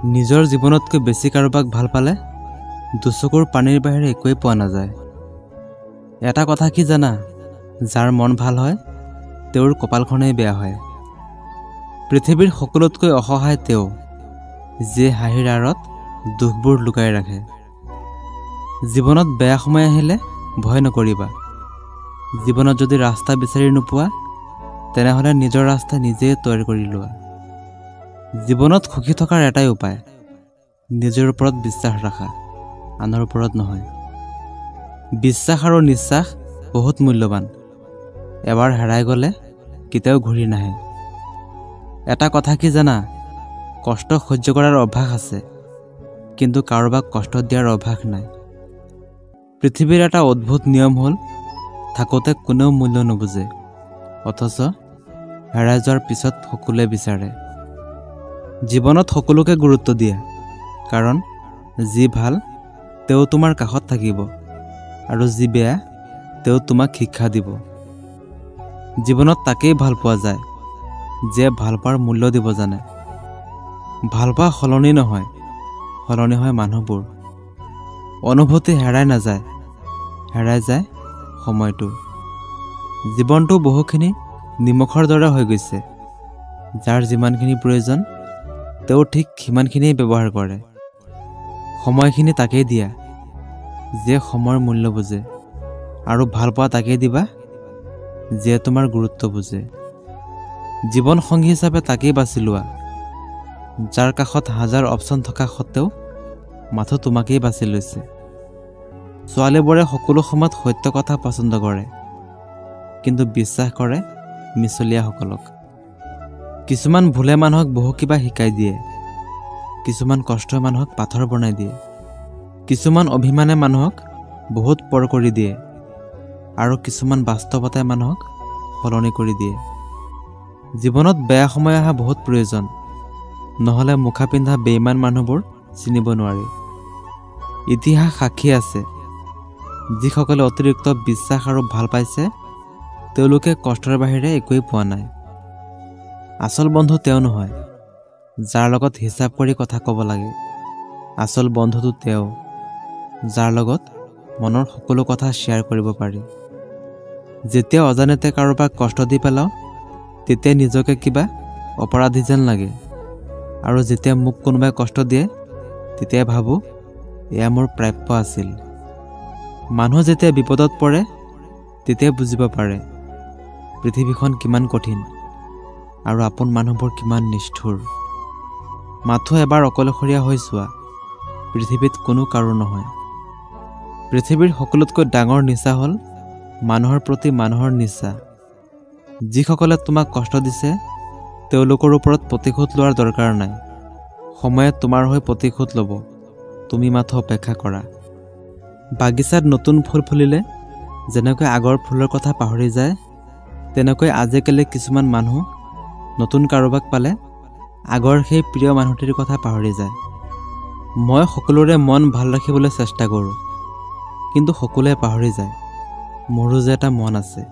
নিজৰ জীৱনতকৈ বেছি কাৰোবাক ভাল পালে দুচকুৰ পানীৰ বাহিৰে একোৱেই পোৱা নাযায়। এটা কথা কি জানা, যাৰ মন ভাল হয় তেওঁৰ কপালখনেই বেয়া হয়। পৃথিৱীৰ সকলোতকৈ অসহায় তেওঁ, যিয়ে হাঁহিৰ আঁৰত দুখবোৰ লুকাই ৰাখে। জীৱনত বেয়া সময় আহিলে ভয় নকৰিবা। জীৱনত যদি ৰাস্তা বিচাৰি নোপোৱা তেনেহ'লে নিজৰ ৰাস্তা নিজেই তৈয়াৰ কৰি লোৱা। জীৱনত সুখী থকাৰ এটাই উপায়, নিজৰ ওপৰত বিশ্বাস ৰাখা, আনৰ ওপৰত নহয়। বিশ্বাস আৰু নিশ্বাস বহুত মূল্যৱান। এবাৰ হেৰাই গ'লে কেতিয়াও ঘূৰি নাহে। এটা কথা কি জানা, কষ্ট সহ্য কৰাৰ অভ্যাস আছে, কিন্তু কাৰোবাক কষ্ট দিয়াৰ অভ্যাস নাই। পৃথিৱীৰ এটা অদ্ভুত নিয়ম হ'ল, থাকোঁতে কোনেও মূল্য নুবুজে, অথচ হেৰাই যোৱাৰ পিছত সকলোৱে বিচাৰে। জীৱনত সকলোকে গুৰুত্ব দিয়া, কাৰণ যি ভাল তেওঁ তোমাৰ কাষত থাকিব, আৰু যি বেয়া তেওঁ তোমাক শিক্ষা দিব। জীৱনত তাকেই ভাল পোৱা যায় যিয়ে ভাল পোৱাৰ মূল্য দিব জানে। ভাল পোৱা সলনি নহয়, সলনি হয় মানুহবোৰ। অনুভূতি হেৰাই নাযায়, হেৰাই যায় সময়টো। জীৱনটো বহুখিনি নিমখৰ দৰে হৈ গৈছে। যাৰ যিমানখিনি প্ৰয়োজন তেওঁ ঠিক সিমানখিনিয়ে ব্যৱহাৰ কৰে। সময়খিনি তাকেই দিয়া যিয়ে সময়ৰ মূল্য বুজে, আৰু ভাল পোৱা তাকেই দিবা যিয়ে তোমাৰ গুৰুত্ব বুজে। জীৱন সংগী হিচাপে তাকেই বাছি লোৱা যাৰ কাষত হাজাৰ অপচন থকা সত্ত্বেও মাথো তোমাকেই বাছি লৈছে। ছোৱালীবোৰে সকলো সময়ত সত্য কথা পচন্দ কৰে, কিন্তু বিশ্বাস কৰে মিছলীয়াসকলক। কিছুমান ভুলে মানুহক বহু কিবা শিকাই দিয়ে, কিছুমান কষ্টই মানুহক পাথৰ বনাই দিয়ে, কিছুমান অভিমানে মানুহক বহুত পৰ কৰি দিয়ে, আৰু কিছুমান বাস্তৱতাই মানুহক সলনি কৰি দিয়ে। জীৱনত বেয়া সময় অহা বহুত প্ৰয়োজন, নহ'লে মুখা পিন্ধা বেইমান মানুহবোৰ চিনিব নোৱাৰি। ইতিহাস সাক্ষী আছে, যিসকলে অতিৰিক্ত বিশ্বাস আৰু ভাল পাইছে তেওঁলোকে কষ্টৰ বাহিৰে একোৱেই পোৱা নাই। আচল বন্ধু তেওঁ নহয় যাৰ লগত হিচাপ কৰি কথা ক'ব লাগে। আচল বন্ধুটো তেওঁ, যাৰ লগত মনৰ সকলো কথা শ্বেয়াৰ কৰিব পাৰি। যেতিয়া অজানিতে কাৰোবাক কষ্ট দি পেলাওঁ তেতিয়া নিজকে কিবা অপৰাধী যেন লাগে, আৰু যেতিয়া মোক কোনোবাই কষ্ট দিয়ে তেতিয়া ভাবোঁ এয়া মোৰ প্ৰাপ্য আছিল। মানুহ যেতিয়া বিপদত পৰে তেতিয়া বুজিব পাৰে পৃথিৱীখন কিমান কঠিন আৰু আপোন মানুহবোৰ কিমান নিষ্ঠুৰ। মাথো এবাৰ অকলশৰীয়া হৈ চোৱা, পৃথিৱীত কোনো কাৰো নহয়। পৃথিৱীৰ সকলোতকৈ ডাঙৰ নিচা হ'ল মানুহৰ প্ৰতি মানুহৰ নিচা। যিসকলে তোমাক কষ্ট দিছে তেওঁলোকৰ ওপৰত প্ৰতিশোধ লোৱাৰ দৰকাৰ নাই। সময়ে তোমাৰ হৈ প্ৰতিশোধ ল'ব, তুমি মাথো অপেক্ষা কৰা। বাগিচাত নতুন ফুল ফুলিলে যেনেকৈ আগৰ ফুলৰ কথা পাহৰি যায়, তেনেকৈ আজিকালি কিছুমান মানুহ নতুন কাৰোবাক পালে আগৰ সেই প্ৰিয় মানুহটিৰ কথা পাহৰি যায়। মই সকলোৰে মন ভাল ৰাখিবলৈ চেষ্টা কৰোঁ, কিন্তু সকলোৱে পাহৰি যায় মোৰো যে এটা মন আছে।